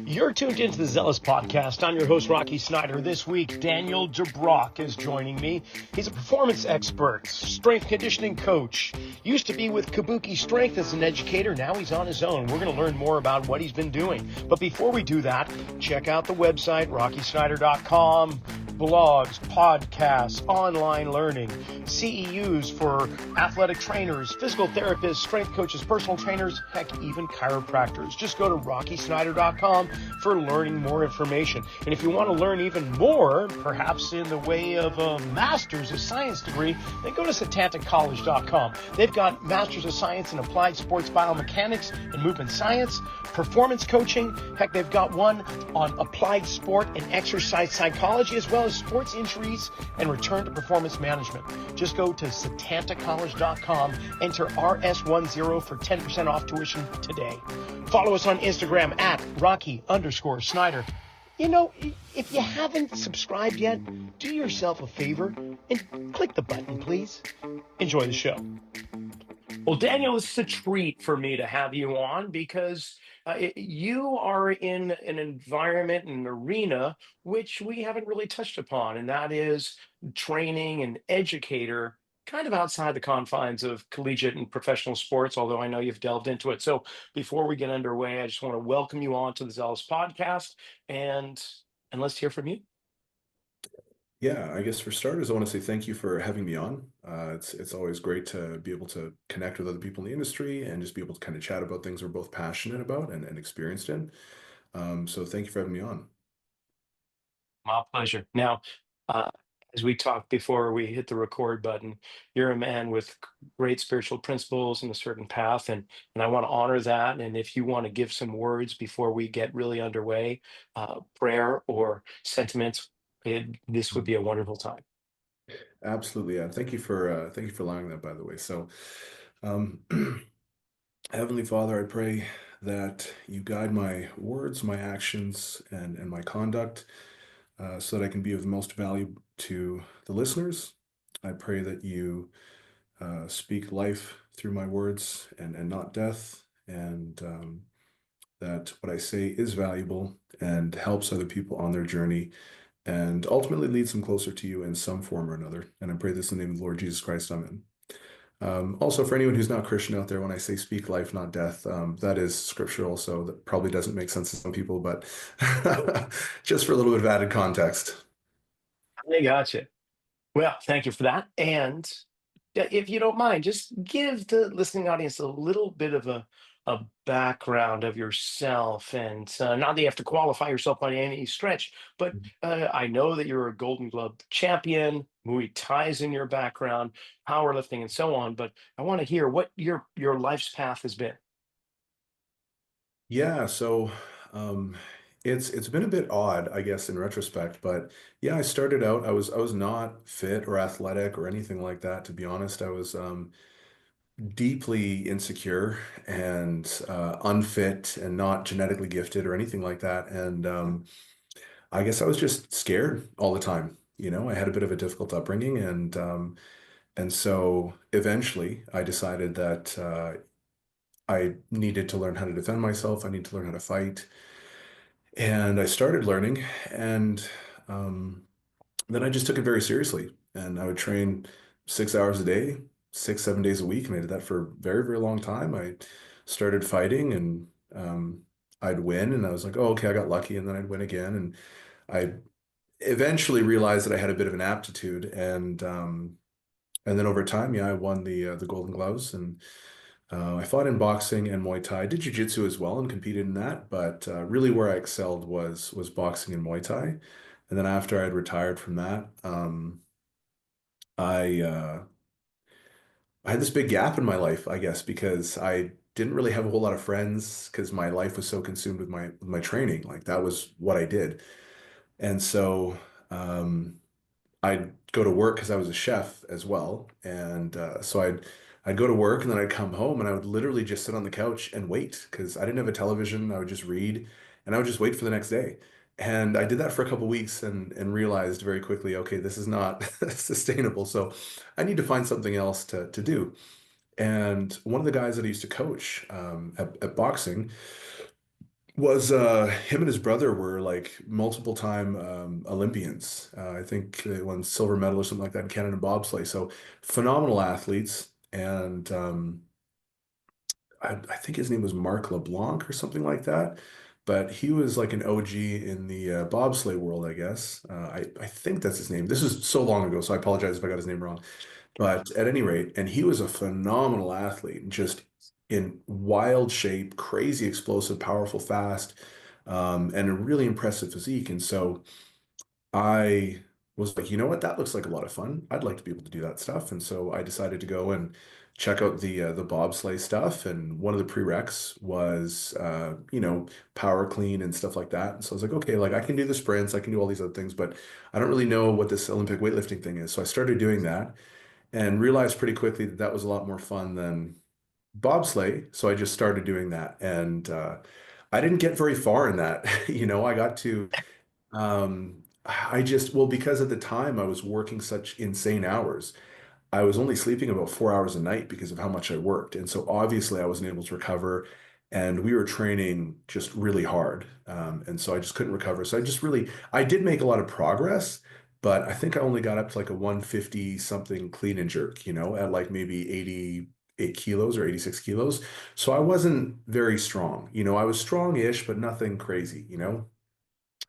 You're tuned into the Zealous Podcast. I'm your host, Rocky Snyder. This week, Daniel DeBrocke is joining me. He's a performance expert, strength conditioning coach. Used to be with Kabuki Strength as an educator. Now he's on his own. We're going to learn more about what he's been doing. But before we do that, check out the website, rockysnyder.com. Blogs, podcasts, online learning, CEUs for athletic trainers, physical therapists, strength coaches, personal trainers, heck, even chiropractors. Just go to rockysnyder.com for learning more information. And if you want to learn even more, perhaps in the way of a master's of science degree, then go to satantacollege.com. They've got Masters of Science in Applied Sports Biomechanics and Movement Science, performance coaching. Heck, they've got one on applied sport and exercise psychology, as well as sports injuries and return to performance management. Just go to satantacollege.com, enter RS10 for 10% off tuition today. Follow us on Instagram at Rocky_Snyder. You know, if you haven't subscribed yet, do yourself a favor and click the button, please. Enjoy the show. Well, Daniel, it's a treat for me to have you on because you are in an environment, an arena, which we haven't really touched upon, and that is training and educator, kind of outside the confines of collegiate and professional sports, although I know you've delved into it. So before we get underway, I just want to welcome you on to the Zealous Podcast, and let's hear from you. Yeah, I guess for starters, I want to say thank you for having me on. It's always great to be able to connect with other people in the industry and just be able to kind of chat about things we're both passionate about and experienced in. So thank you for having me on. My pleasure. Now, uh, as we talked before we hit the record button, you're a man with great spiritual principles and a certain path, and I want to honor that. And if you want to give some words before we get really underway, prayer or sentiments, this would be a wonderful time. Absolutely, yeah. Thank you for allowing that, by the way. So, um, Heavenly Father, I pray that you guide my words, my actions, and my conduct, so that I can be of the most value to the listeners. I pray that you speak life through my words and not death, and that what I say is valuable and helps other people on their journey and ultimately leads them closer to you in some form or another. And I pray this in the name of the Lord Jesus Christ. Amen. Also, for anyone who's not Christian out there, when I say speak life, not death, that is scriptural, so that probably doesn't make sense to some people, but just for a little bit of added context. I gotcha. Well, thank you for that. And if you don't mind, just give the listening audience a little bit of a background of yourself. And not that you have to qualify yourself by any stretch, but I know that you're a Golden Glove champion, Muay Thai's in your background, powerlifting, and so on. But I want to hear what your life's path has been. Yeah, so um, it's been a bit odd, I guess, in retrospect, but yeah, I started out, I was not fit or athletic or anything like that, to be honest. I was deeply insecure and unfit and not genetically gifted or anything like that. And I guess I was just scared all the time. I had a bit of a difficult upbringing, and so eventually I decided that I needed to learn how to defend myself. I need to learn how to fight. And I started learning, and um, then I just took it very seriously. And I would train 6 hours a day, 7 days a week, and I did that for a very, very long time. I started fighting, and I'd win, and I was like, "Oh, okay, I got lucky," and then I'd win again, and I eventually realized that I had a bit of an aptitude, and then over time, yeah, I won the Golden Gloves, and I fought in boxing and Muay Thai. I did jiu-jitsu as well and competed in that, but really where I excelled was boxing and Muay Thai. And then after I'd retired from that, I I had this big gap in my life, I guess, because I didn't really have a whole lot of friends because my life was so consumed with my training. Like that was what I did. And so I'd go to work because I was a chef as well, and so I'd go to work and then I'd come home and I would literally just sit on the couch and wait because I didn't have a television. I would just read and I would just wait for the next day. And I did that for a couple weeks and realized very quickly, okay, this is not sustainable. So I need to find something else to do. And one of the guys that I used to coach at boxing was him and his brother were like multiple time Olympians. I think they won silver medal or something like that in Canada bobsleigh. So phenomenal athletes. And I think his name was Mark LeBlanc or something like that. But he was like an OG in the bobsleigh world, I guess. I think that's his name. This is so long ago, so I apologize if I got his name wrong. But at any rate, and he was a phenomenal athlete, just in wild shape, crazy explosive, powerful, fast, and a really impressive physique. And so I was like, you know what, that looks like a lot of fun. I'd like to be able to do that stuff. And so I decided to go and check out the bobsleigh stuff. And one of the prereqs was, power clean and stuff like that. And so I was like, okay, like I can do the sprints, I can do all these other things, but I don't really know what this Olympic weightlifting thing is. So I started doing that and realized pretty quickly that that was a lot more fun than bobsleigh. So I just started doing that. And I didn't get very far in that. I got to well, because at the time I was working such insane hours, I was only sleeping about 4 hours a night because of how much I worked. And so obviously I wasn't able to recover. And we were training just really hard. And so I just couldn't recover. So I did make a lot of progress, but I think I only got up to like a 150 something clean and jerk, at like maybe 88 kilos or 86 kilos. So I wasn't very strong. I was strong-ish, but nothing crazy.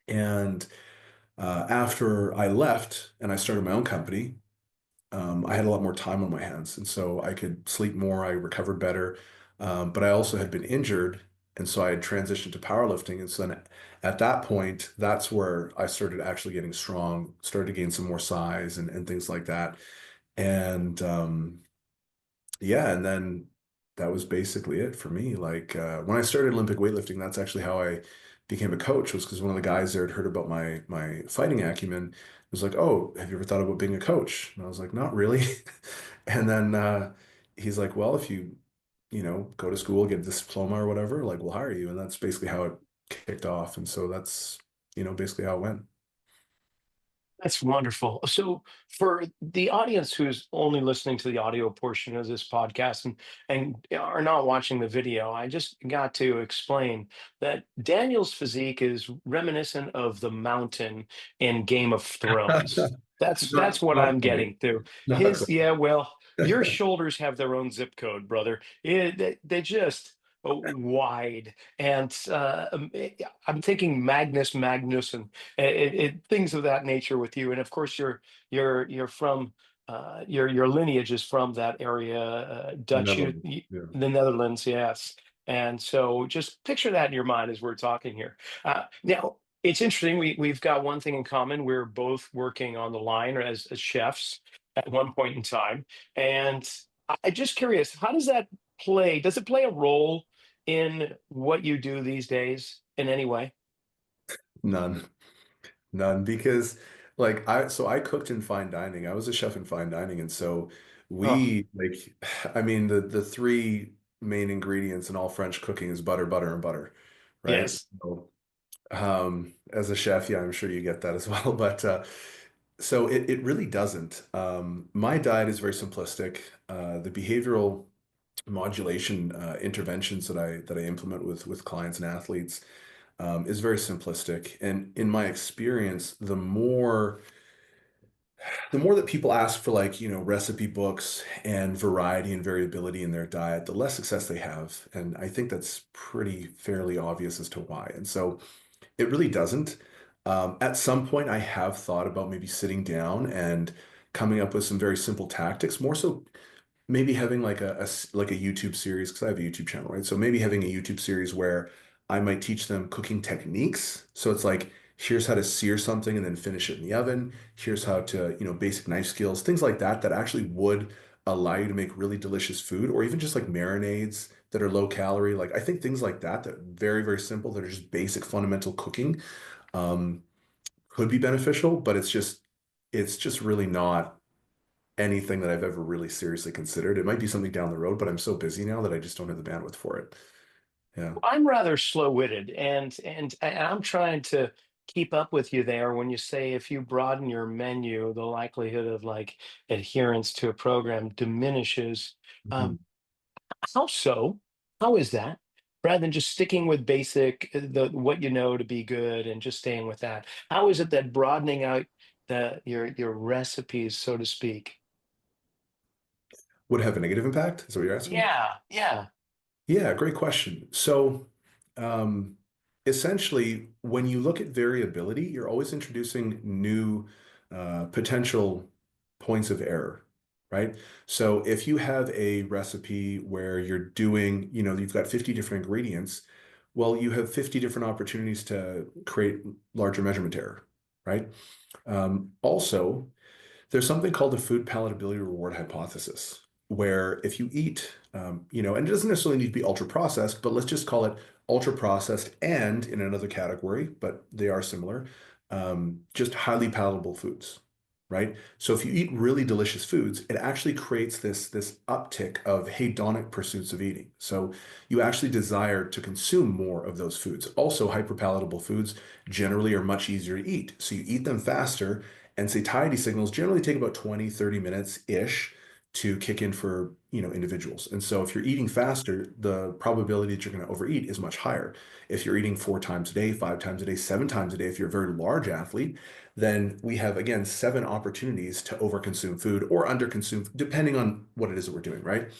And after I left and I started my own company, I had a lot more time on my hands, and so I could sleep more. I recovered better, but I also had been injured, and so I had transitioned to powerlifting. And so then, at that point, that's where I started actually getting strong, started to gain some more size and things like that. And yeah, and then that was basically it for me. Like when I started Olympic weightlifting, that's actually how I became a coach, was because one of the guys there had heard about my fighting acumen. Was like, "Oh, have you ever thought about being a coach?" And I was like, "Not really." And then he's like, "Well, if you go to school, get a diploma or whatever, like we'll hire you." And that's basically how it kicked off. And so that's basically how it went. That's wonderful. So, for the audience who's only listening to the audio portion of this podcast and are not watching the video, I just got to explain that Daniel's physique is reminiscent of the mountain in Game of Thrones. That's Not what not I'm quite. getting through. Not Yeah, well, your quite. shoulders have their own zip code, brother. They just wide, and I'm thinking Magnus, and things of that nature with you. And of course, you're from your lineage is from that area, Dutch, Netherlands. Yeah. the Netherlands, yes. And so, just picture that in your mind as we're talking here. Now, it's interesting. We've got one thing in common. We're both working on the line or as chefs at one point in time. And I'm just curious, how does that play? Does it play a role in what you do these days in any way? None. None, because I cooked in fine dining. I was a chef in fine dining, and so Oh, we I mean the three main ingredients in all French cooking is butter, butter, and butter, right? yes. So, as a chef, yeah, I'm sure you get that as well. But so it really doesn't. My diet is very simplistic. The behavioral modulation interventions that I implement with clients and athletes is very simplistic. And in my experience, the more that people ask for like, recipe books and variety and variability in their diet, the less success they have. And I think that's pretty fairly obvious as to why. And so it really doesn't. At some point, I have thought about maybe sitting down and coming up with some very simple tactics, more so maybe having like like a YouTube series, because I have a YouTube channel, right? So maybe having a YouTube series where I might teach them cooking techniques. So it's like, here's how to sear something and then finish it in the oven. Here's how to, basic knife skills, things like that, that actually would allow you to make really delicious food, or even just like marinades that are low calorie. Like I think things like that, that are very, very simple, that are just basic fundamental cooking, um, could be beneficial, but it's just really not anything that I've ever really seriously considered. It might be something down the road, but I'm so busy now that I just don't have the bandwidth for it. Yeah. I'm rather slow-witted, and I'm trying to keep up with you there when you say if you broaden your menu, the likelihood of like adherence to a program diminishes. Mhm. Um, how so? How is that? rather than just sticking with basic, the what you know to be good and just staying with that? How is it that broadening out your recipes, so to speak? Would it have a negative impact? Is that what you're asking? Yeah, yeah. Yeah, great question. So, um, essentially, when you look at variability, you're always introducing new potential points of error, right? So, if you have a recipe where you're doing, you've got 50 different ingredients, well, you have 50 different opportunities to create larger measurement error, right? Also, there's something called the food palatability reward hypothesis, where if you eat, and it doesn't necessarily need to be ultra processed, but let's just call it ultra processed and in another category, but they are similar, just highly palatable foods, right? So if you eat really delicious foods, it actually creates this uptick of hedonic pursuits of eating. So you actually desire to consume more of those foods. Also, hyperpalatable foods generally are much easier to eat. So you eat them faster, and satiety signals generally take about 20, 30 minutes-ish to kick in for, individuals. And so if you're eating faster, the probability that you're going to overeat is much higher. If you're eating 4 times a day, 5 times a day, 7 times a day, if you're a very large athlete, then we have, again, 7 opportunities to overconsume food or underconsume, depending on what it is that we're doing, right?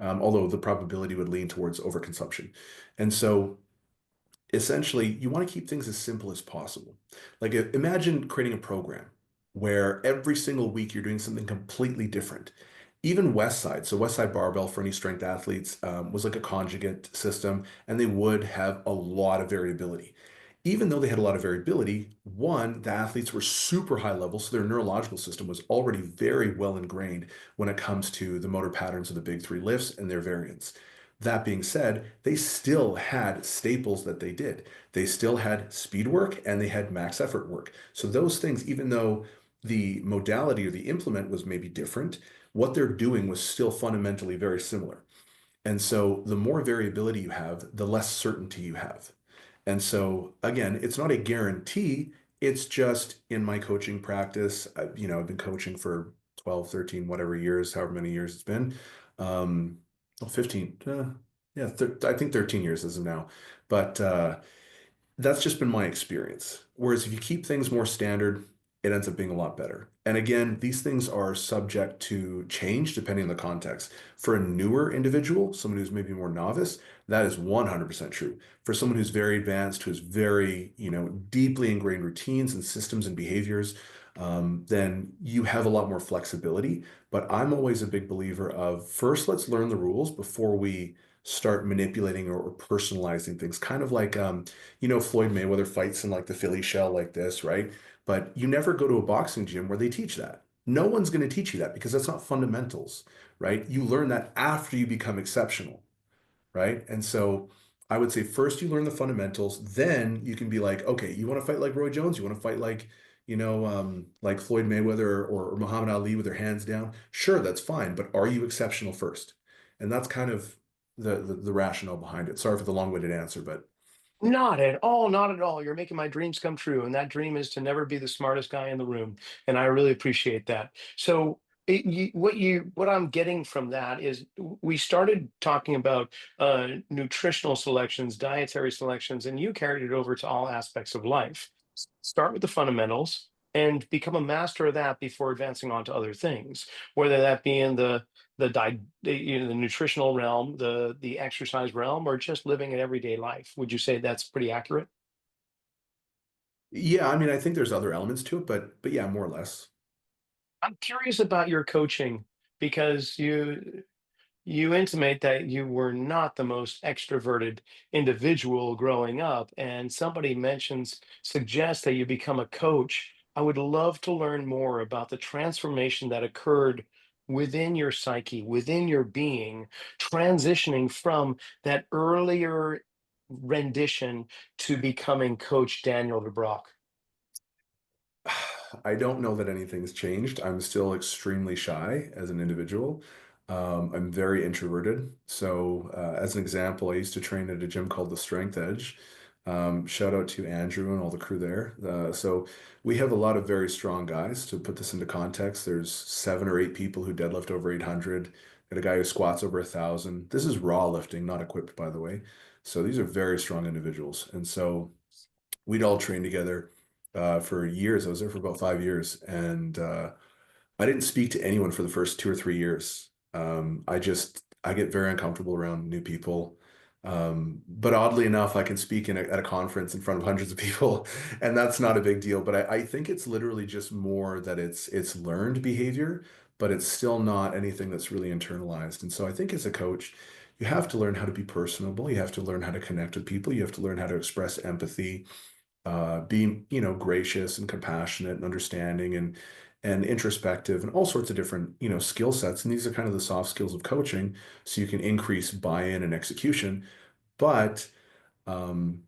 Although the probability would lean towards overconsumption. And so essentially you want to keep things as simple as possible. Like imagine creating a program where every single week you're doing something completely different. Even West Side, so West Side Barbell for any strength athletes was like a conjugate system, and they would have a lot of variability. Even though they had a lot of variability, one, the athletes were super high level, so their neurological system was already very well ingrained when it comes to the motor patterns of the big three lifts and their variants. That being said, they still had staples that they did. They still had speed work and they had max effort work. So those things, even though the modality or the implement was maybe different, what they're doing was still fundamentally very similar. And so the more variability you have, the less certainty you have. And so again, it's not a guarantee. It's just in my coaching practice, I've been coaching for 12, 13, whatever years, however many years it's been. Um, well, 15, yeah, I think 13 years as of now. But that's just been my experience. Whereas if you keep things more standard, it ends up being a lot better. And again, these things are subject to change depending on the context. For a newer individual, someone who's maybe more novice, that is 100% true. For someone who's very advanced, who's very, deeply ingrained routines and systems and behaviors, then you have a lot more flexibility. But I'm always a big believer of first, let's learn the rules before we start manipulating or personalizing things. Kind of like, Floyd Mayweather fights in like the Philly shell like this, right? But you never go to a boxing gym where they teach that. No one's going to teach you that because that's not fundamentals, right? You learn that after you become exceptional, right? And so I would say first you learn the fundamentals, then you can be like, okay, you want to fight like Roy Jones? You want to fight like, like Floyd Mayweather or Muhammad Ali with their hands down? Sure, that's fine, but are you exceptional first? And that's kind of the rationale behind it. Sorry for the long-winded answer, but Not at all, not at all. You're making my dreams come true, and that dream is to never be the smartest guy in the room, and I really appreciate that. So, what I'm getting from that is we started talking about nutritional selections, dietary selections, and you carried it over to all aspects of life. Start with the fundamentals and become a master of that before advancing on to other things, whether that be in the nutritional realm, the exercise realm, or just living in everyday life. Would you say that's pretty accurate? yeah, I mean, I think there's other elements to it, but yeah, more or less. I'm curious about your coaching because you intimate that you were not the most extroverted individual growing up, and somebody suggests that you become a coach. I would love to learn more about the transformation that occurred within your psyche, within your being, transitioning from that earlier rendition to becoming Coach Daniel DeBrocke. I don't know that anything's changed. I'm still extremely shy as an individual. I'm very introverted. So, as an example, I used to train at a gym called the Strength Edge. Shout out to Andrew and all the crew there. So, we have a lot of very strong guys. To put this into context, there's 7 or 8 people who deadlift over 800. Got a guy who squats over 1,000. This is raw lifting, not equipped, by the way. So these are very strong individuals. And so we'd all train together for years. I was there for about 5 years, and I didn't speak to anyone for the first 2 or 3 years. I get very uncomfortable around new people. But oddly enough, I can speak at a conference in front of hundreds of people, and that's not a big deal. But I think it's literally just more that it's learned behavior, but it's still not anything that's really internalized. And so I think as a coach, you have to learn how to be personable. You have to learn how to connect with people. You have to learn how to express empathy, be, gracious and compassionate and understanding and introspective and all sorts of different, skill sets. And these are kind of the soft skills of coaching, so you can increase buy-in and execution. But um,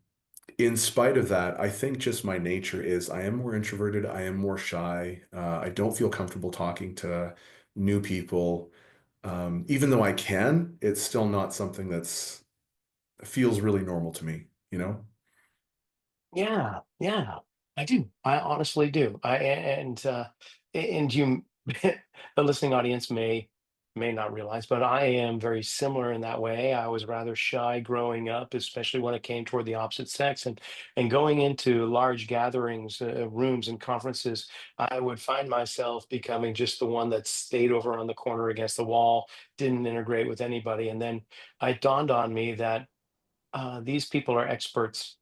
in spite of that, I think just my nature is I am more introverted. I am more shy. I don't feel comfortable talking to new people. Even though I can, it's still not something that's feels really normal to me, you know? Yeah, yeah, I do. I honestly do. And you, the listening audience may not realize, but I am very similar in that way. I was rather shy growing up, especially when it came toward the opposite sex, and going into large gatherings, rooms, and conferences. I would find myself becoming just the one that stayed over on the corner against the wall, didn't integrate with anybody, and then it dawned on me that these people are experts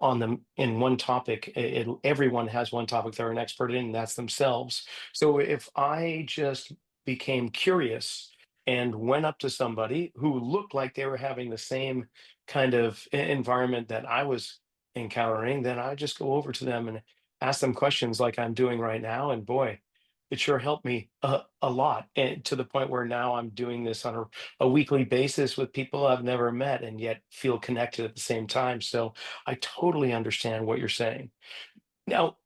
on them in one topic. Everyone has one topic they're an expert in, and that's themselves. So if I just became curious and went up to somebody who looked like they were having the same kind of environment that I was encountering, then I just go over to them and ask them questions like I'm doing right now. And boy, it sure helped me a lot, and to the point where now I'm doing this on a weekly basis with people I've never met and yet feel connected at the same time. So I totally understand what you're saying. Now,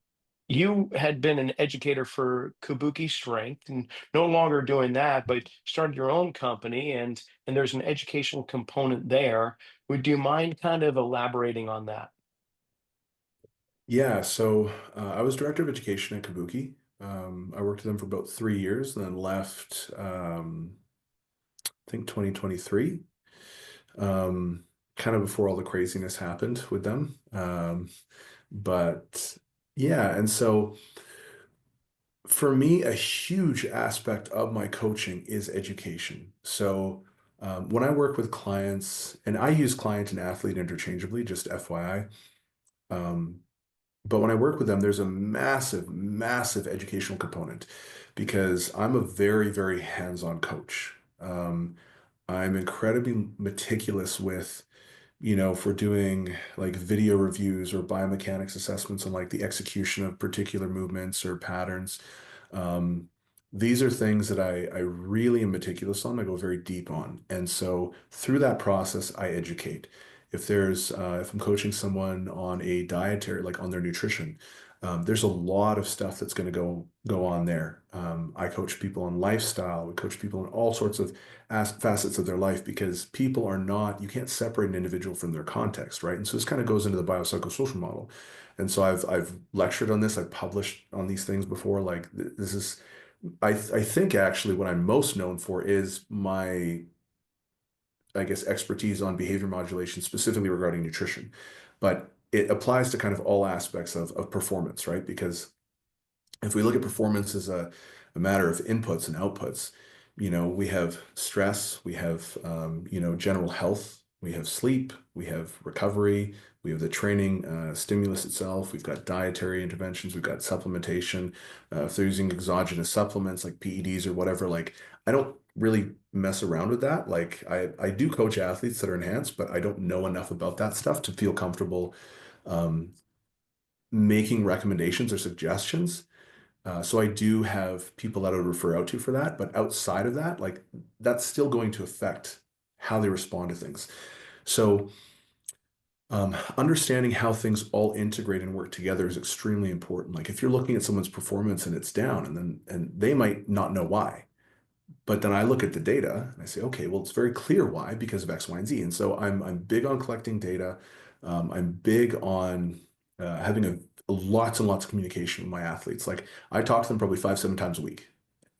you had been an educator for Kabuki Strength and no longer doing that, but started your own company and there's an educational component there. Would you mind kind of elaborating on that? Yeah, so I was director of education at Kabuki. I worked with them for about 3 years and then left, I think 2023, kind of before all the craziness happened with them. But yeah, and so for me, a huge aspect of my coaching is education. So when I work with clients, and I use client and athlete interchangeably, just FYI. Um, But when I work with them, there's a massive, massive educational component because I'm a very, very hands-on coach. I'm incredibly meticulous with, if we're doing like video reviews or biomechanics assessments on like the execution of particular movements or patterns. Um, these are things that I really am meticulous on. I go very deep on. And so through that process, I educate. If I'm coaching someone on a dietary, like on their nutrition, there's a lot of stuff that's going to go on there. I coach people on lifestyle. We coach people on all sorts of facets of their life because people are not, you can't separate an individual from their context, right? And so this kind of goes into the biopsychosocial model. And so I've lectured on this, I've published on these things before. Like this is, I think actually what I'm most known for is my, I guess, expertise on behavior modulation, specifically regarding nutrition. But it applies to kind of all aspects of performance, right? Because if we look at performance as a matter of inputs and outputs, we have stress, we have, general health, we have sleep, we have recovery, we have the training stimulus itself, we've got dietary interventions, we've got supplementation. If they're using exogenous supplements like PEDs or whatever, like I don't really mess around with that. Like I do coach athletes that are enhanced, but I don't know enough about that stuff to feel comfortable um, making recommendations or suggestions. So I do have people that I would refer out to for that, but outside of that, like that's still going to affect how they respond to things. So understanding how things all integrate and work together is extremely important. Like if you're looking at someone's performance and it's down, and they might not know why, but then I look at the data and I say, okay, well, it's very clear why because of X, Y, and Z. And so I'm big on collecting data. I'm big on having lots and lots of communication with my athletes. Like I talk to them probably 5, 7 times a week,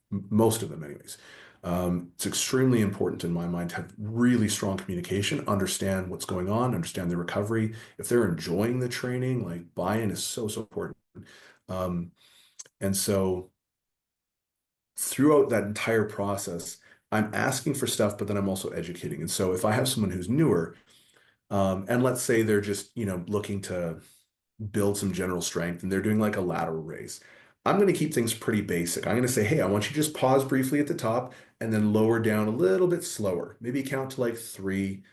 most of them anyways. It's extremely important in my mind to have really strong communication, understand what's going on, understand the recovery. If they're enjoying the training, like buy-in is so, so important. Um, and so throughout that entire process, I'm asking for stuff, but then I'm also educating. And so if I have someone who's newer, and let's say they're just, looking to build some general strength and they're doing like a lateral raise, I'm going to keep things pretty basic. I'm going to say, hey, I want you to just pause briefly at the top and then lower down a little bit slower. Maybe count to like three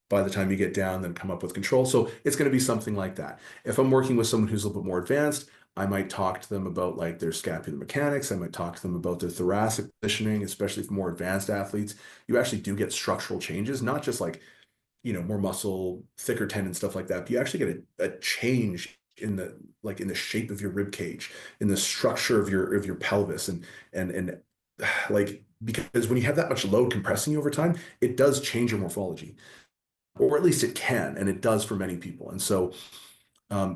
by the time you get down, then come up with control. So it's going to be something like that. If I'm working with someone who's a little bit more advanced, I might talk to them about like their scapular mechanics. I might talk to them about their thoracic positioning, especially for more advanced athletes. You actually do get structural changes, not just like, more muscle, thicker tendon, stuff like that. But you actually get a change in the shape of your rib cage, in the structure of your pelvis, and like because when you have that much load compressing you over time, it does change your morphology, or at least it can, and it does for many people. And so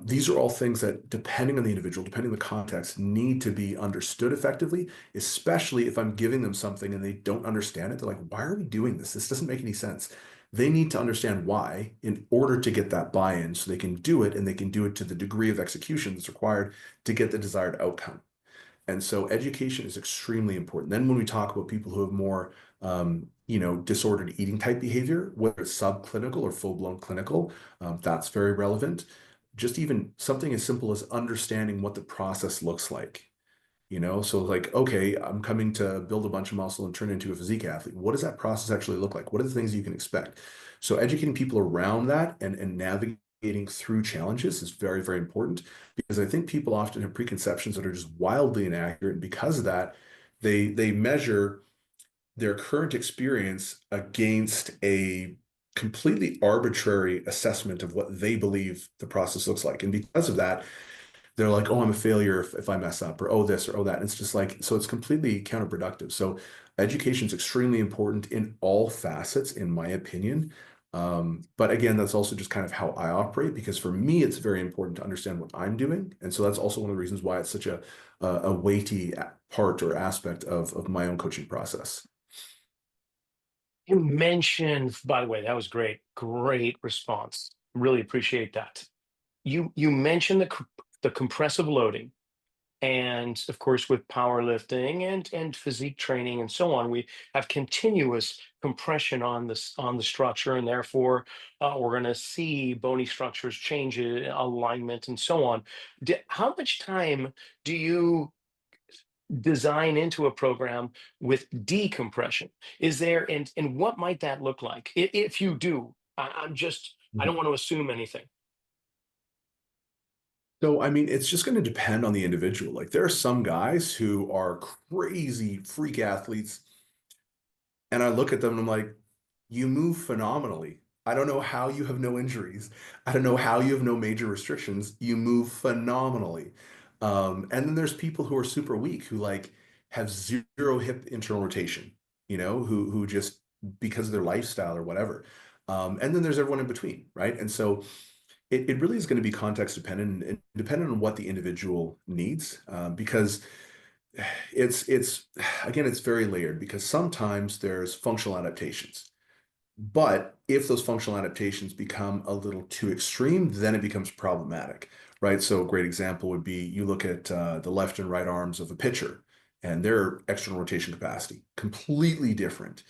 these are all things that, depending on the individual, depending on the context, need to be understood effectively, especially if I'm giving them something and they don't understand it. They're like, why are we doing this? This doesn't make any sense. They need to understand why in order to get that buy-in so they can do it and they can do it to the degree of execution that's required to get the desired outcome. And so education is extremely important. Then when we talk about people who have more, disordered eating type behavior, whether it's subclinical or full-blown clinical, that's very relevant. Just even something as simple as understanding what the process looks like. So like, okay, I'm coming to build a bunch of muscle and turn into a physique athlete. What does that process actually look like? What are the things you can expect? So educating people around that and navigating through challenges is very, very important because I think people often have preconceptions that are just wildly inaccurate. And because of that, they measure their current experience against a completely arbitrary assessment of what they believe the process looks like. And because of that, they're like, oh, I'm a failure if I mess up, or oh, this or oh, that. And it's just like, so it's completely counterproductive. So education is extremely important in all facets, in my opinion. But again, that's also just kind of how I operate because for me, it's very important to understand what I'm doing. And so that's also one of the reasons why it's such a weighty part or aspect of my own coaching process. You mentioned, by the way, that was great. Great response. Really appreciate that. You mentioned the compressive loading, and of course, with powerlifting and physique training and so on, we have continuous compression on the structure, and therefore we're going to see bony structures change, alignment, and so on. How much time do you design into a program with decompression? Is there, and what might that look like if you do? I don't want to assume anything. So, I mean, it's just going to depend on the individual. Like, there are some guys who are crazy freak athletes, and I look at them and I'm like, you move phenomenally. I don't know how you have no injuries. I don't know how you have no major restrictions. You move phenomenally. And then there's people who are super weak who like have zero hip internal rotation, who just because of their lifestyle or whatever. And then there's everyone in between, right? And so it really is going to be context dependent and dependent on what the individual needs, because it's again, it's very layered because sometimes there's functional adaptations. But if those functional adaptations become a little too extreme, then it becomes problematic, right? So a great example would be you look at the left and right arms of a pitcher and their external rotation capacity, completely different.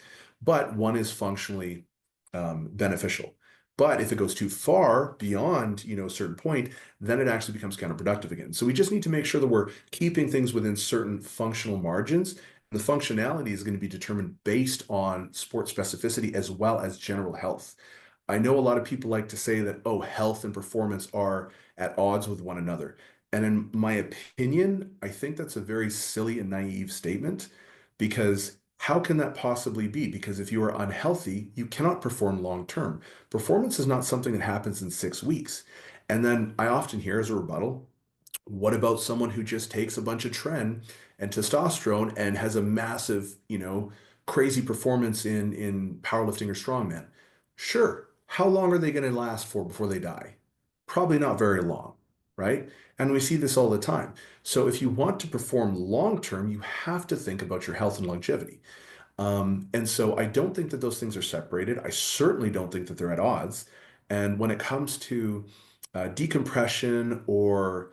But one is functionally beneficial. But if it goes too far beyond, a certain point, then it actually becomes counterproductive again. So we just need to make sure that we're keeping things within certain functional margins. The functionality is going to be determined based on sport specificity as well as general health. I know a lot of people like to say that, oh, health and performance are at odds with one another. And in my opinion, I think that's a very silly and naive statement because how can that possibly be? Because if you are unhealthy, you cannot perform long term. Performance is not something that happens in 6 weeks. And then I often hear as a rebuttal, what about someone who just takes a bunch of tren and testosterone and has a massive, crazy performance in powerlifting or strongman? Sure. How long are they going to last for before they die? Probably not very long, right? And we see this all the time. So if you want to perform long term, you have to think about your health and longevity. And so I don't think that those things are separated. I certainly don't think that they're at odds. And when it comes to decompression or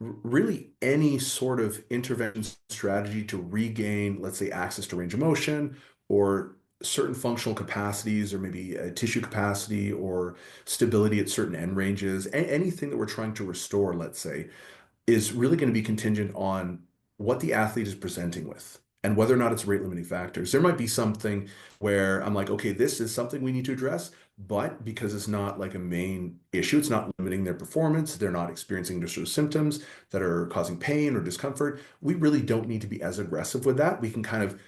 really any sort of intervention strategy to regain, let's say, access to range of motion or certain functional capacities or maybe tissue capacity or stability at certain end ranges, anything that we're trying to restore, let's say, is really going to be contingent on what the athlete is presenting with and whether or not it's rate limiting factors. There might be something where I'm like, okay, this is something we need to address, but because it's not like a main issue, it's not limiting their performance, they're not experiencing just sort of symptoms that are causing pain or discomfort. We really don't need to be as aggressive with that. We can kind of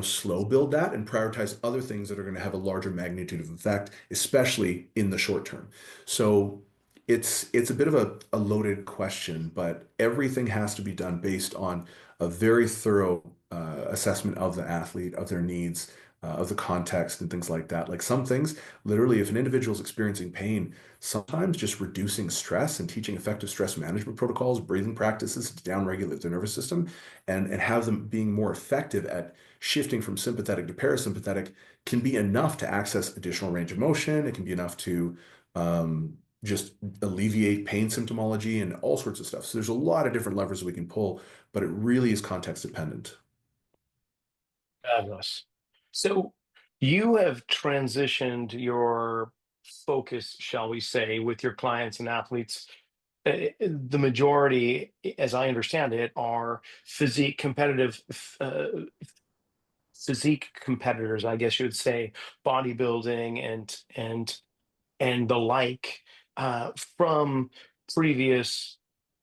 slow build that and prioritize other things that are going to have a larger magnitude of effect, especially in the short term. So it's a bit of a loaded question, but everything has to be done based on a very thorough assessment of the athlete, of their needs, of the context, and things like that. Like some things, literally, if an individual is experiencing pain, sometimes just reducing stress and teaching effective stress management protocols, breathing practices to downregulate their nervous system, and have them being more effective at shifting from sympathetic to parasympathetic can be enough to access additional range of motion. It can be enough to just alleviate pain symptomology and all sorts of stuff. So there's a lot of different levers we can pull, but it really is context dependent. Fabulous. So you have transitioned your focus, shall we say, with your clients and athletes. The majority, as I understand it, are physique competitive, physique competitors, I guess you would say, bodybuilding and the like, from previous,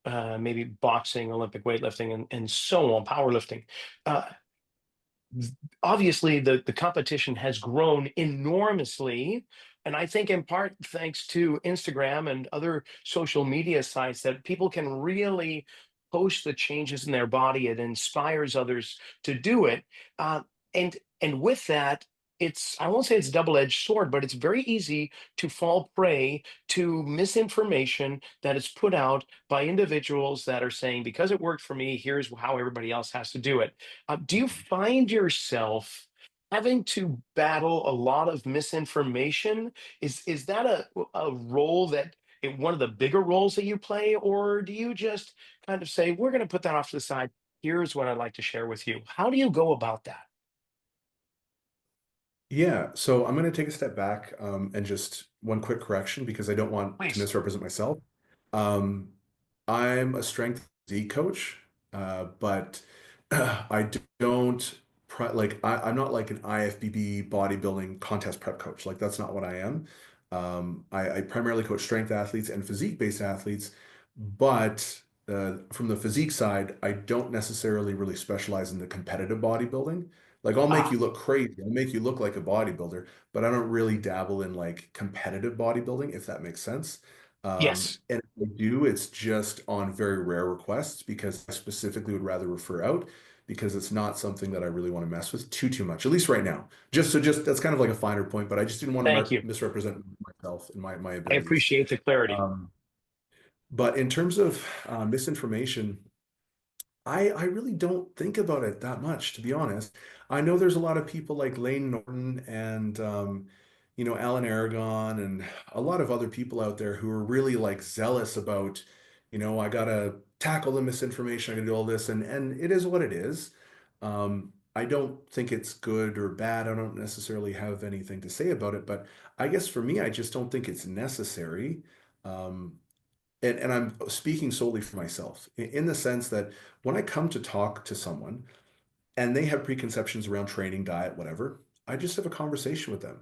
maybe boxing, Olympic weightlifting, and so on, powerlifting. Uh, Obviously the competition has grown enormously, and I think in part thanks to Instagram and other social media sites that people can really post the changes in their body. It inspires others to do it, uh, and with that, it's, I won't say it's a double-edged sword, but it's very easy to fall prey to misinformation that is put out by individuals that are saying, because it worked for me, here's how everybody else has to do it. Do you find yourself having to battle a lot of misinformation? Is that a role that, one of the bigger roles that you play, or do you just kind of say, we're going to put that off to the side? Here's what I'd like to share with you. How do you go about that? Yeah, so I'm going to take a step back and just one quick correction because I don't want to Please. misrepresent myself. Um, I'm a strength physique coach, but I don't I'm not like an IFBB bodybuilding contest prep coach. Like that's not what I am. I primarily coach strength athletes and physique-based athletes, but from the physique side, I don't necessarily really specialize in the competitive bodybuilding. Like I'll make Ah, you look crazy, I'll make you look like a bodybuilder, but I don't really dabble in like competitive bodybuilding, if that makes sense. yes. And if I do, it's just on very rare requests because I specifically would rather refer out because it's not something that I really want to mess with too much, at least right now. Just that's kind of like a finer point, but I just didn't want to Thank you. misrepresent myself and my I abilities. appreciate the clarity. Um, but in terms of misinformation, I really don't think about it that much, to be honest. I know there's a lot of people like Lane Norton and Alan Aragon and a lot of other people out there who are really like zealous about, I gotta tackle the misinformation, I gotta do all this, and it is what it is. I don't think it's good or bad. I don't necessarily have anything to say about it, but I guess for me, I just don't think it's necessary. Um, and I'm speaking solely for myself in the sense that when I come to talk to someone and they have preconceptions around training, diet, whatever, I just have a conversation with them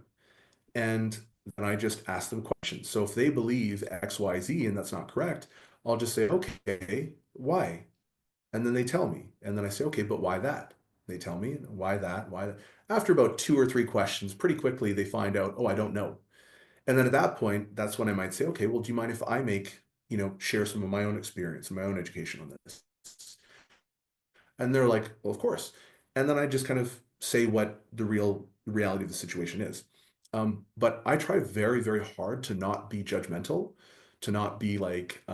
and then I just ask them questions. So if they believe X, Y, Z and that's not correct, I'll just say, okay, why? And then they tell me. And then I say, okay, but why that? They tell me why that, why that. After about two or three questions, pretty quickly they find out, oh, I don't know. And then at that point, that's when I might say, okay, well, do you mind if I share some of my own experience and my own education on this? And they're like, well, of course. And then I just kind of say what the real reality of the situation is. But I try very, very hard to not be judgmental, to not be like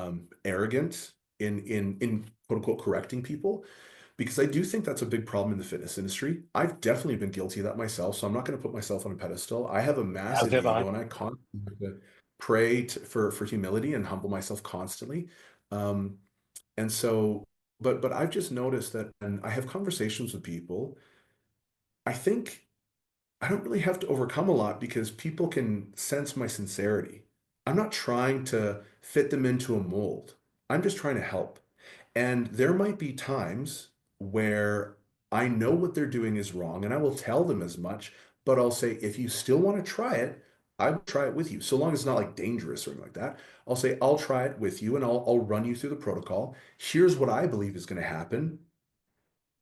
arrogant in quote unquote correcting people because I do think that's a big problem in the fitness industry. I've definitely been guilty of that myself, so I'm not going to put myself on a pedestal. I have a As massive have I. ego, and I constantly have to pray for humility and humble myself constantly. Um, and so, but I've just noticed that, and I have conversations with people. I think I don't really have to overcome a lot because people can sense my sincerity. I'm not trying to fit them into a mold. I'm just trying to help. And there might be times where I know what they're doing is wrong and I will tell them as much, but I'll say, if you still want to try it, I will try it with you. So long as it's not like dangerous or anything like that. I'll say, I'll try it with you and I'll run you through the protocol. Here's what I believe is going to happen.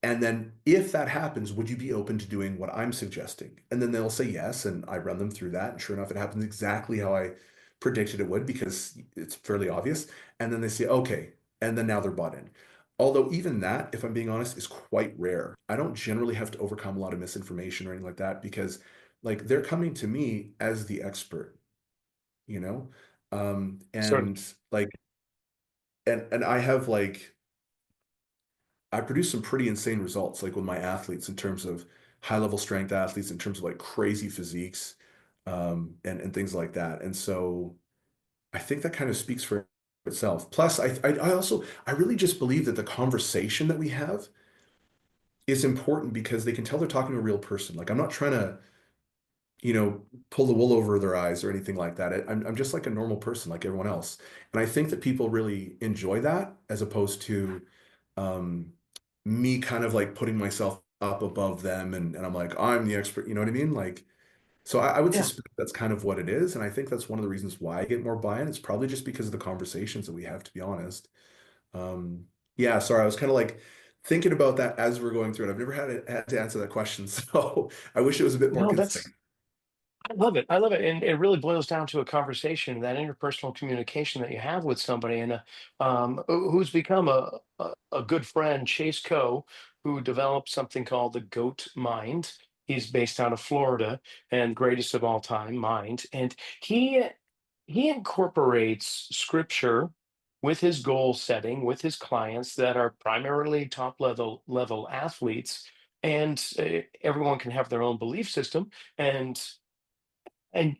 And then if that happens, would you be open to doing what I'm suggesting? And then they'll say yes, and I run them through that. And sure enough, it happens exactly how I predicted it would because it's fairly obvious. And then they say, okay. And then now they're bought in. Although even that, if I'm being honest, is quite rare. I don't generally have to overcome a lot of misinformation or anything like that because like they're coming to me as the expert, you know? Certainly. And like and I have like I produced some pretty insane results, like with my athletes in terms of high level strength athletes, in terms of like crazy physiques, and things like that. And so I think that kind of speaks for itself. Plus, I also I really just believe that the conversation that we have is important because they can tell they're talking to a real person. Like I'm not trying to, pull the wool over their eyes or anything like that. I'm just like a normal person, like everyone else. And I think that people really enjoy that as opposed to um, me kind of like putting myself up above them and I'm like, I'm the expert, you know what I mean? Like, so I would Yeah. suspect that's kind of what it is. And I think that's one of the reasons why I get more buy-in. It's probably just because of the conversations that we have, to be honest. Um, yeah, sorry, I was kind of like thinking about that as we're going through it. I've never had to answer that question, so I wish it was a bit more No, concise. I love it. I love it. And it really boils down to a conversation, that interpersonal communication that you have with somebody. And who's become a good friend, Chase Coe, who developed something called the GOAT Mind. He's based out of Florida and greatest of all time mind. And he he incorporates scripture with his goal setting with his clients that are primarily top level athletes. And everyone can have their own belief system. And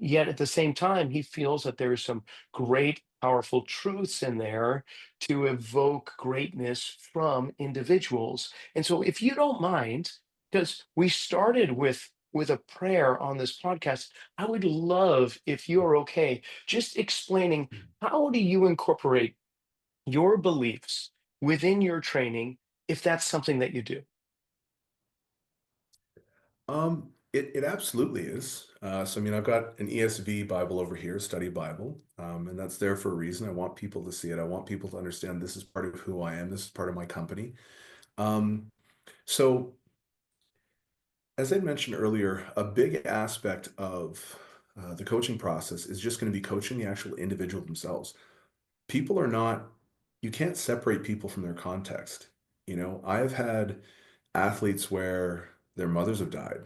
yet at the same time, he feels that there's some great, powerful truths in there to evoke greatness from individuals. And so if you don't mind, because we started with a prayer on this podcast, I would love if you're okay, just explaining, how do you incorporate your beliefs within your training, if that's something that you do? It absolutely is. So I mean, I've got an ESV Bible over here, study Bible, and that's there for a reason. I want people to see it. I want people to understand this is part of who I am. This is part of my company. Um, so as I mentioned earlier, a big aspect of the coaching process is just going to be coaching the actual individual themselves. People are not, you can't separate people from their context. I've had athletes where their mothers have died,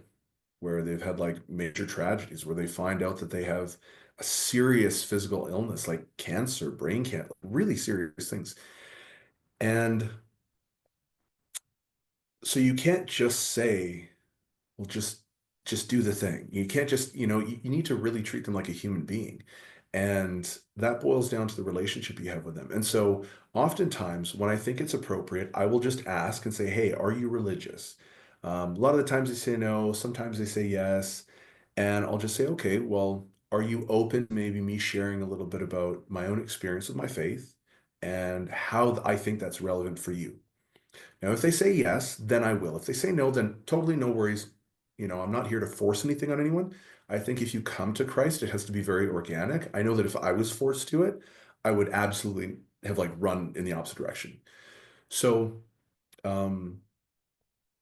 where they've had like major tragedies, where they find out that they have a serious physical illness like cancer, brain cancer, really serious things. And so you can't just say, well, just do the thing. You can't just, you need to really treat them like a human being. And that boils down to the relationship you have with them. And so oftentimes when I think it's appropriate, I will just ask and say, hey, are you religious? A lot of the times they say no, sometimes they say yes. And I'll just say, okay, well, are you open to maybe me sharing a little bit about my own experience with my faith and how I think that's relevant for you? Now, if they say yes, then I will. If they say no, then totally no worries. I'm not here to force anything on anyone. I think if you come to Christ, it has to be very organic. I know that if I was forced to it, I would absolutely have like run in the opposite direction. So, um,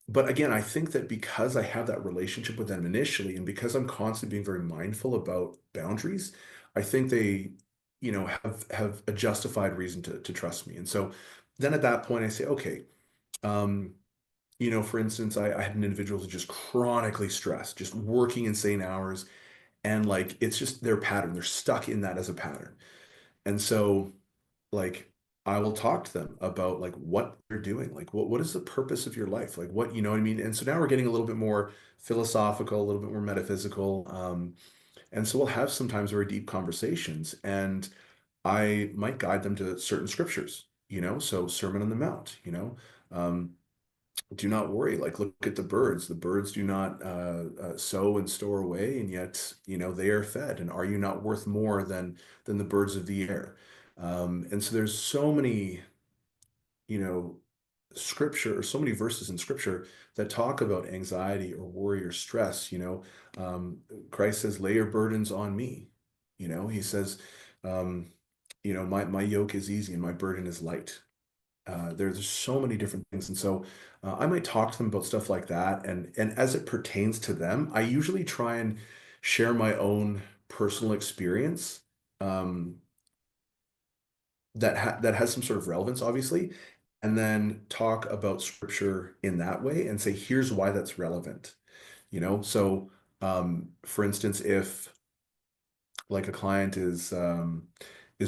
but again, I think that because I have that relationship with them initially, and because I'm constantly being very mindful about boundaries, I think they, have a justified reason to trust me. And so then at that point, I say, okay. Um, for instance, I had an individual who's just chronically stressed, just working insane hours, and like it's just their pattern. They're stuck in that as a pattern. And so, like, I will talk to them about like what they're doing, like what is the purpose of your life, like what you know what I mean. And so now we're getting a little bit more philosophical, a little bit more metaphysical, and so we'll have sometimes very deep conversations, and I might guide them to certain scriptures, so Sermon on the Mount, um, do not worry, like look at the birds. The birds do not sow and store away, and yet they are fed. And are you not worth more than the birds of the air? And so there's so many you know, scripture or so many verses in scripture that talk about anxiety or worry or stress. Christ says, lay your burdens on me. He says, um, my yoke is easy and my burden is light. There's so many different things. And so I might talk to them about stuff like that. And as it pertains to them, I usually try and share my own personal experience. Um, that has some sort of relevance, obviously, and then talk about scripture in that way and say, here's why that's relevant. So for instance, if like a client is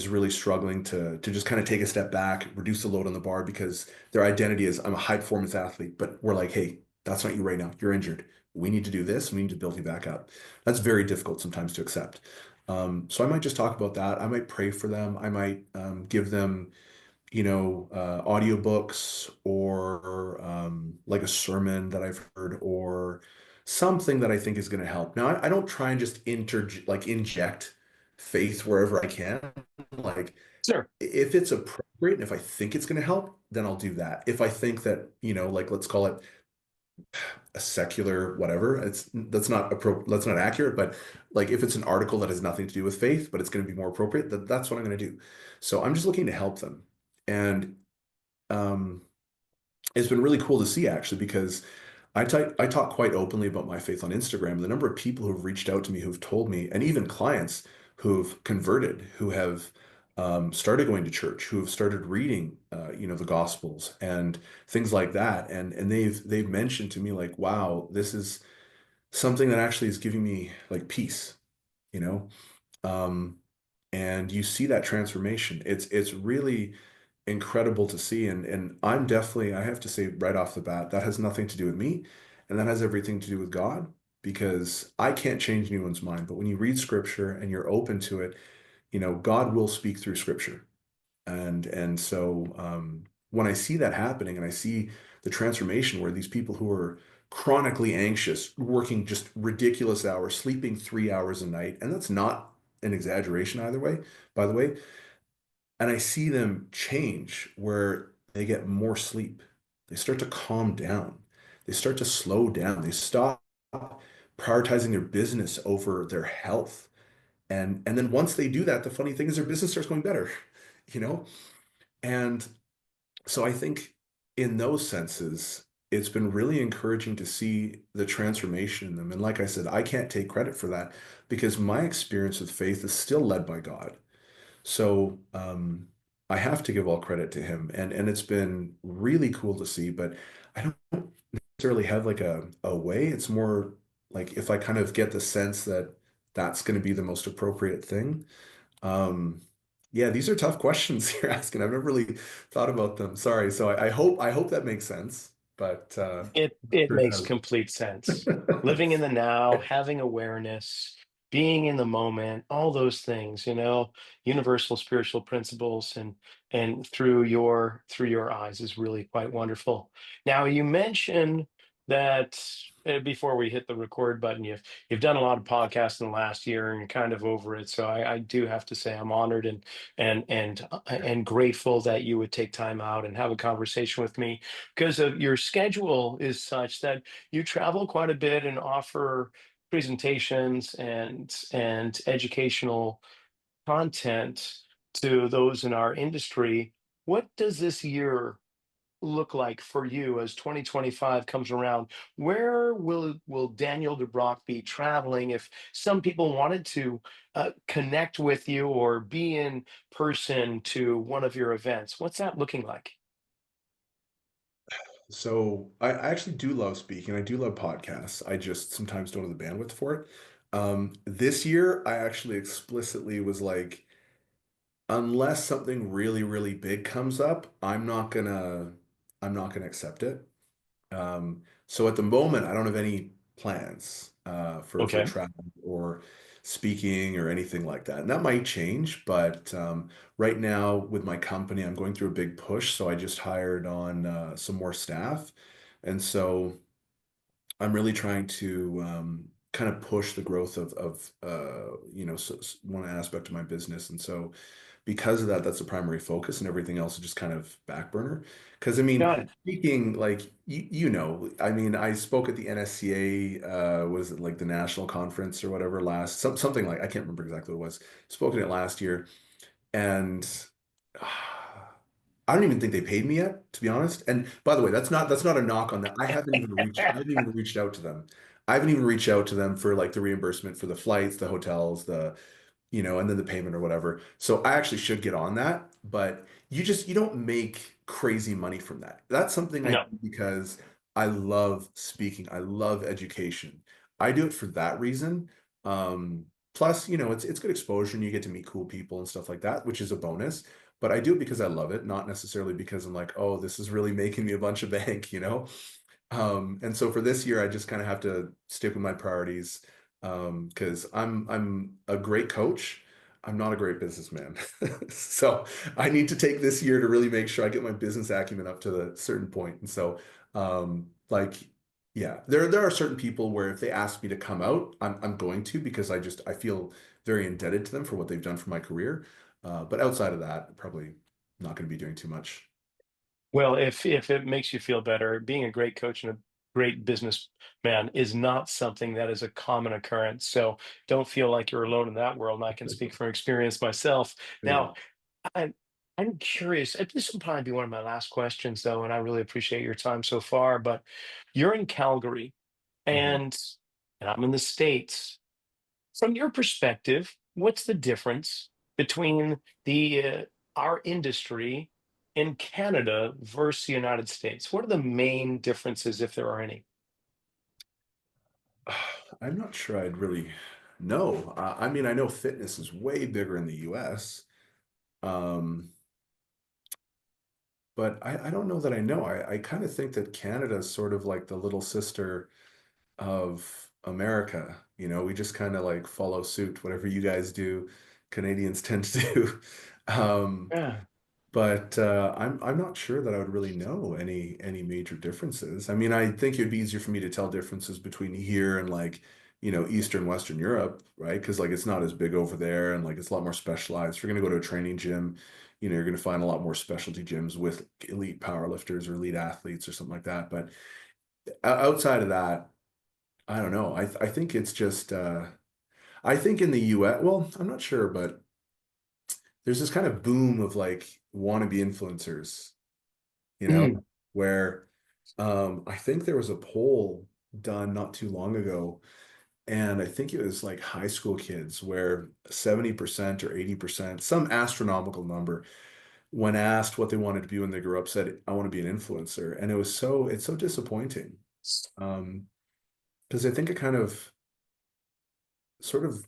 really struggling to just kind of take a step back, reduce the load on the bar because their identity is I'm a high performance athlete, but we're like, hey, that's not you right now. You're injured. We need to do this. We need to build you back up. That's very difficult sometimes to accept. So I might just talk about that. I might pray for them. I might give them audiobooks or like a sermon that I've heard or something that I think is going to help. Now, I don't try and just inject faith wherever I can. Like Sure. if it's appropriate and if I think it's going to help, then I'll do that. If I think that, like let's call it a secular whatever, that's not accurate, but like if it's an article that has nothing to do with faith, but it's going to be more appropriate, that's what I'm going to do. So I'm just looking to help them. And um, it's been really cool to see actually because I talk quite openly about my faith on Instagram. And the number of people who've reached out to me who've told me, and even clients who've converted, who have started going to church, who have started reading, the Gospels and things like that, and they've mentioned to me like, wow, this is something that actually is giving me like peace, you know. Um, and you see that transformation. It's really incredible to see. And I'm definitely, I have to say right off the bat, that has nothing to do with me, and that has everything to do with God, because I can't change anyone's mind. But when you read scripture and you're open to it, God will speak through scripture. And so when I see that happening and I see the transformation where these people who are chronically anxious, working just ridiculous hours, sleeping 3 hours a night, and that's not an exaggeration either way, by the way, and I see them change where they get more sleep. They start to calm down. They start to slow down. They stop prioritizing their business over their health. And then once they do that, the funny thing is their business starts going better, you know? And so I think in those senses, it's been really encouraging to see the transformation in them. And like I said, I can't take credit for that because my experience with faith is still led by God. So I have to give all credit to him, and it's been really cool to see. But I don't necessarily have like a way. It's more like if I kind of get the sense that that's going to be the most appropriate thing. Um, yeah, these are tough questions you're asking. I've never really thought about them. Sorry. So I hope that makes sense, but I'm It sure it makes does. complete sense. Living in the now, having awareness, being in the moment, all those things, universal spiritual principles and through your eyes is really quite wonderful. Now you mentioned that before we hit the record button, you've done a lot of podcasts in the last year and you're kind of over it. So I do have to say I'm honored and grateful that you would take time out and have a conversation with me because of your schedule is such that you travel quite a bit and offer presentations and educational content to those in our industry. What does this year look like for you as 2025 comes around? Where will Daniel DeBrocke be traveling if some people wanted to connect with you or be in person to one of your events? What's that looking like? So I actually do love speaking. I do love podcasts. I just sometimes don't have the bandwidth for it. This year, I actually explicitly was like, unless something really, really big comes up, I'm not gonna accept it. So at the moment, I don't have any plans for Okay. travel or speaking or anything like that. And that might change, but right now with my company, I'm going through a big push. So I just hired on some more staff, and so I'm really trying to kind of push the growth of one aspect of my business. And so because of that, that's the primary focus, and everything else is just kind of back burner. Because I mean, Got it. speaking like I mean, I spoke at the NSCA, was it like the national conference or whatever something like I can't remember exactly what it was. Spoken it last year, and I don't even think they paid me yet, to be honest. And by the way, that's not a knock on that. I haven't even reached out to them. I haven't even reached out to them for like the reimbursement for the flights, the hotels, and then the payment or whatever. So I actually should get on that, but you don't make crazy money from that. That's something I No. do because I love speaking. I love education. I do it for that reason. Plus, it's good exposure and you get to meet cool people and stuff like that, which is a bonus. But I do it because I love it, not necessarily because I'm like, oh, this is really making me a bunch of bank. And so for this year, I just kind of have to stick with my priorities because I'm a great coach. I'm not a great businessman. So I need to take this year to really make sure I get my business acumen up to a certain point. And so, like, yeah, there are certain people where if they ask me to come out, I'm going to because I feel very indebted to them for what they've done for my career. But outside of that, probably not going to be doing too much. Well, if it makes you feel better, being a great coach and a great businessman is not something that is a common occurrence. So don't feel like you're alone in that world. And I can speak from experience myself. Yeah. Now, I'm I'm curious. This will probably be one of my last questions, though, and I really appreciate your time so far. But you're in Calgary, Mhm. and I'm in the States. From your perspective, what's the difference between the our industry in Canada versus the United States? What are the main differences, if there are any? I'm not sure I'd really know. I mean, I know fitness is way bigger in the US, um, but I don't know that I know. I kind of think that Canada is sort of like the little sister of America. We just kind of like follow suit. Whatever you guys do, Canadians tend to do. Um, Yeah. But I'm not sure that I would really know any major differences. I mean, I think it'd be easier for me to tell differences between here and like, Eastern Western Europe, right? Because like it's not as big over there and like it's a lot more specialized. If you're gonna go to a training gym, you're gonna find a lot more specialty gyms with elite powerlifters or elite athletes or something like that. But outside of that, I don't know. I think it's just I think in the US, well, I'm not sure, but there's this kind of boom of like wannabe influencers you know, Mm. where I think there was a poll done not too long ago, and I think it was like high school kids where 70% or 80%, some astronomical number, when asked what they wanted to be when they grew up, said, I want to be an influencer. And it's so disappointing. Um, because I think it kind of sort of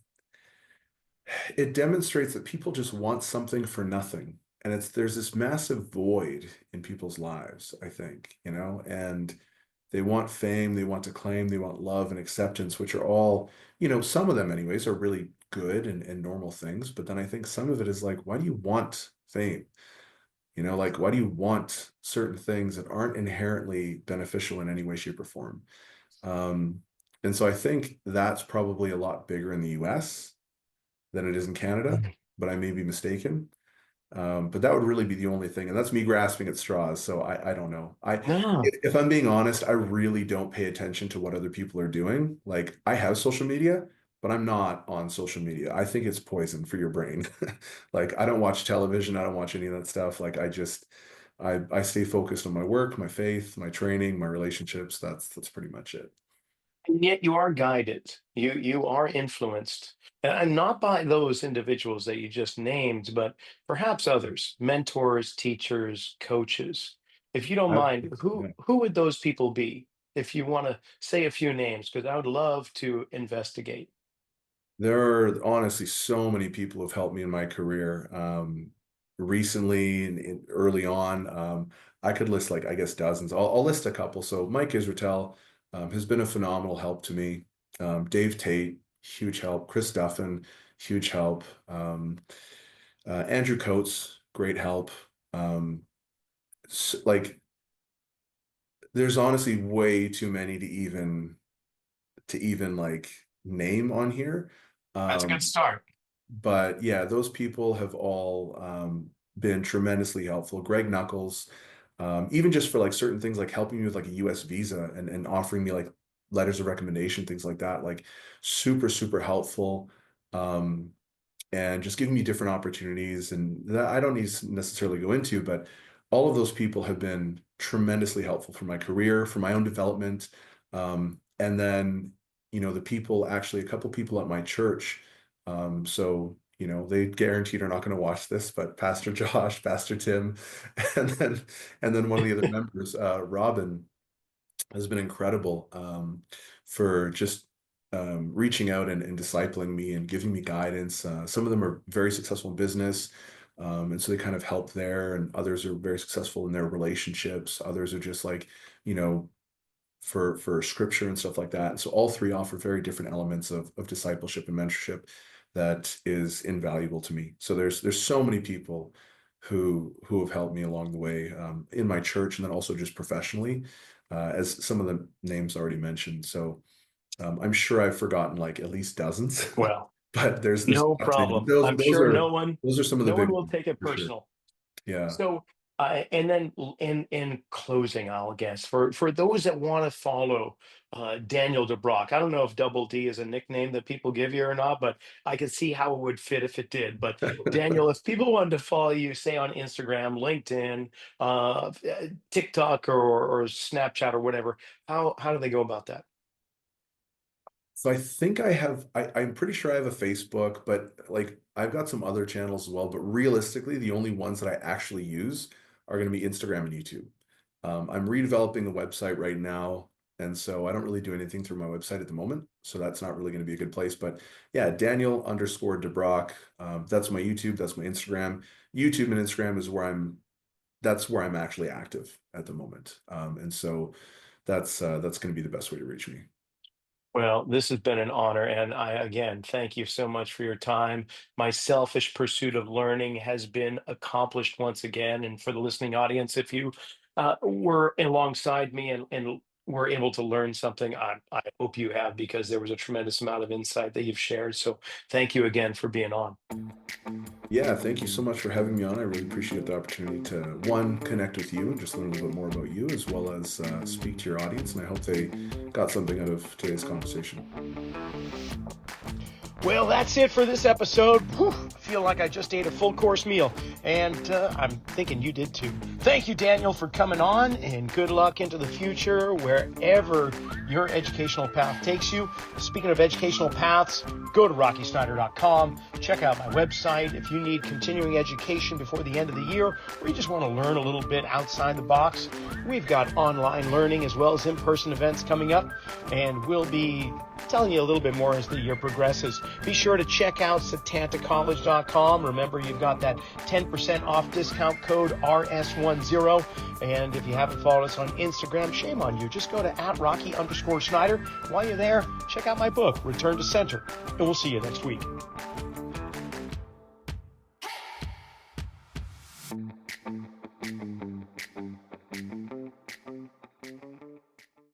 it demonstrates that people just want something for nothing. And there's this massive void in people's lives, I think, and they want fame, they want to claim, they want love and acceptance, which are all, some of them anyways are really good and normal things. But then I think some of it is like, why do you want fame? Like why do you want certain things that aren't inherently beneficial in any way, shape, or form? Um, and so I think that's probably a lot bigger in the US than it is in Canada, Mhm. but I may be mistaken. But that would really be the only thing, and that's me grasping at straws. So I don't know. No. If I'm being honest, I really don't pay attention to what other people are doing. Like I have social media, but I'm not on social media. I think it's poison for your brain. Like I don't watch television. I don't watch any of that stuff. Like I stay focused on my work, my faith, my training, my relationships. That's pretty much it. And yet you are guided. You are influenced, and not by those individuals that you just named, but perhaps others, mentors, teachers, coaches. If you don't mind, Absolutely. who Yeah. who would those people be? If you want to say a few names, because I would love to investigate. There are honestly so many people who have helped me in my career. Recently and early on, I could list like I guess dozens. I'll list a couple. So Mike Israetel has been a phenomenal help to me. Dave Tate, huge help. Chris Duffin, huge help. Andrew Coates, great help. Um, like there's honestly way too many to even like name on here. That's a good Um, start. but yeah, those people have all been tremendously helpful. Greg Knuckles, even just for like certain things, like helping me with like a U.S. visa and offering me like letters of recommendation, things like that, like super, super helpful. Um, and just giving me different opportunities. And that I don't need to necessarily go into, but all of those people have been tremendously helpful for my career, for my own development. And then, the people, actually, a couple people at my church. So, they guaranteed are not going to watch this, but Pastor Josh, Pastor Tim, and then one of the other members, Robin, has been incredible for just reaching out and discipling me and giving me guidance. Some of them are very successful in business, and so they kind of help there, and others are very successful in their relationships. Others are just like, you know, for scripture and stuff like that. And so all three offer very different elements of discipleship and mentorship that is invaluable to me. So there's so many people who have helped me along the way in my church and then also just professionally, as some of the names already mentioned. So I'm sure I've forgotten like at least dozens, Well, but there's no lots of names. problem. Those I'm those sure are those are some of the no one big will ones take it for sure. personal. Yeah. So, and then in closing, I'll guess for those that want to follow Daniel DeBrocke, I don't know if Double D is a nickname that people give you or not, but I could see how it would fit if it did. But Daniel, if people wanted to follow you, say on Instagram, LinkedIn, TikTok, or Snapchat or whatever, how do they go about that? So I think I'm pretty sure I have a Facebook, but like I've got some other channels as well. But realistically, the only ones that I actually use are going to be Instagram and YouTube. I'm redeveloping the website right now, and so I don't really do anything through my website at the moment. So that's not really going to be a good place. But yeah, Daniel_DeBrocke. That's my YouTube. That's my Instagram. YouTube and Instagram is that's where I'm actually active at the moment. And so that's going to be the best way to reach me. Well, this has been an honor, and I again thank you so much for your time. My selfish pursuit of learning has been accomplished once again. And for the listening audience, if you were alongside me and were able to learn something, I hope you have, because there was a tremendous amount of insight that you've shared. So thank you again for being on. Yeah, thank you so much for having me on. I really appreciate the opportunity to, one, connect with you and just learn a little bit more about you, as well as speak to your audience. And I hope they got something out of today's conversation. Well, that's it for this episode. Whew, I feel like I just ate a full course meal, and I'm thinking you did too. Thank you, Daniel, for coming on, and good luck into the future wherever your educational path takes you. Speaking of educational paths, go to rockysnyder.com. Check out my website if you need continuing education before the end of the year, or you just want to learn a little bit outside the box. We've got online learning as well as in-person events coming up, and we'll be telling you a little bit more as the year progresses. Be sure to check out setantacollege.com. Remember, you've got that 10% off discount code RS10. And if you haven't followed us on Instagram, shame on you. Just go to @Rocky_Snyder. While you're there, check out my book, Return to Center. And we'll see you next week.